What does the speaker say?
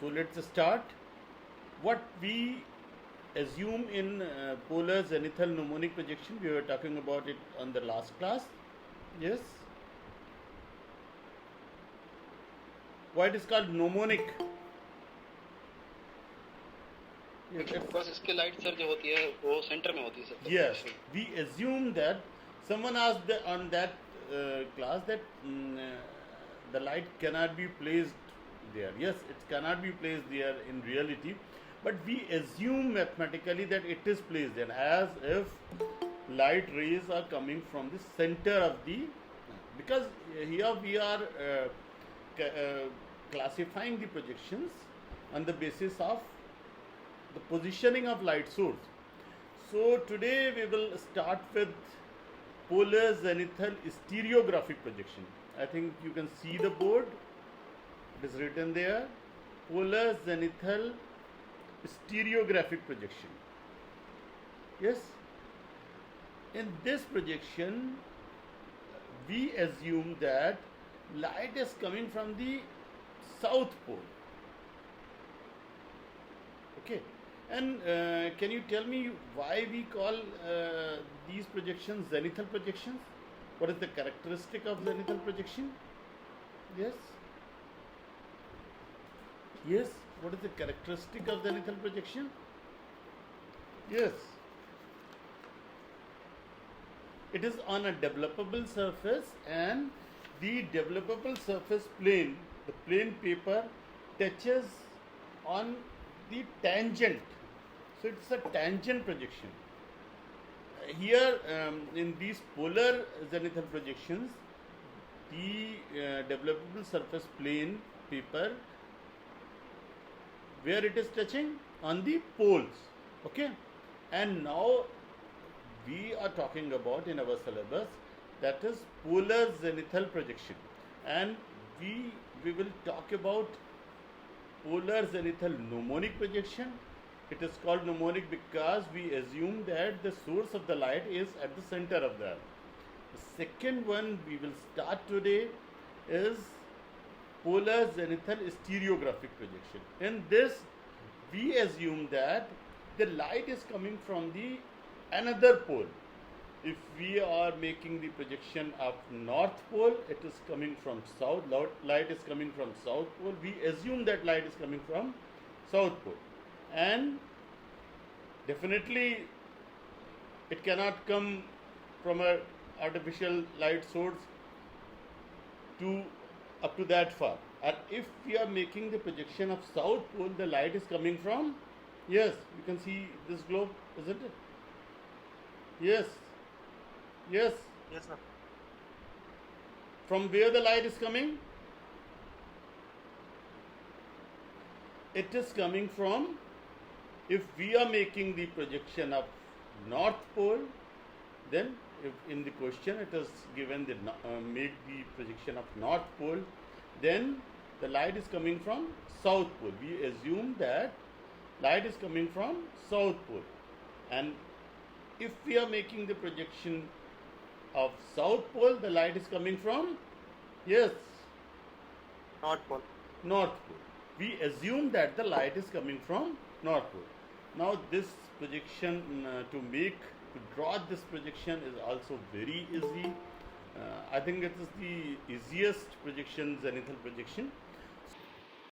So let's start. What we assume in polar zenithal mnemonic projection, we were talking about it on the last class. Yes. Why it is called mnemonic? बस इसके light sir जो होती है वो centre में होती है sir. Yes, we assume that someone asked on that class that the light cannot be placed there. Yes, it cannot be placed there in reality, but we assume mathematically that it is placed there, as if light rays are coming from the center of the, because here we are classifying the projections on the basis of the positioning of light source. So today we will start with polar zenithal stereographic projection. I think you can see the board. It is written there. Polar zenithal stereographic projection. Yes. In this projection, we assume that light is coming from the south pole. Okay. And can you tell me why we call these projections zenithal projections? What is the characteristic of zenithal projection? Yes? Yes? What is the characteristic of zenithal projection? Yes. It is on a developable surface, and the developable surface plane, the plane paper, touches on the tangent. So it's a tangent projection. Here in these polar zenithal projections, the developable surface plane paper, where it is touching on the poles. Okay, and now we are talking about in our syllabus, that is polar zenithal projection, and we will talk about polar zenithal mnemonic projection. It is called mnemonic because we assume that the source of the light is at the center of the earth. The second one we will start today is polar zenithal stereographic projection. In this, we assume that the light is coming from the another pole. If we are making the projection of north pole, it is coming from south. Light is coming from south pole. We assume that light is coming from south pole, and definitely it cannot come from a artificial light source to up to that far. And if we are making the projection of south pole, the light is coming from, yes, you can see this globe, isn't it? Yes. Yes. Yes sir. From where the light is coming? It is coming from, if we are making the projection of north pole, then if in the question it is given the make the projection of north pole, then the light is coming from south pole. We assume that light is coming from south pole, and if we are making the projection of south pole, the light is coming from, yes, North pole. north pole. We assume that the light is coming from north pole. Now this projection to draw this projection is also very easy. I think it is the easiest projection, zenithal projection.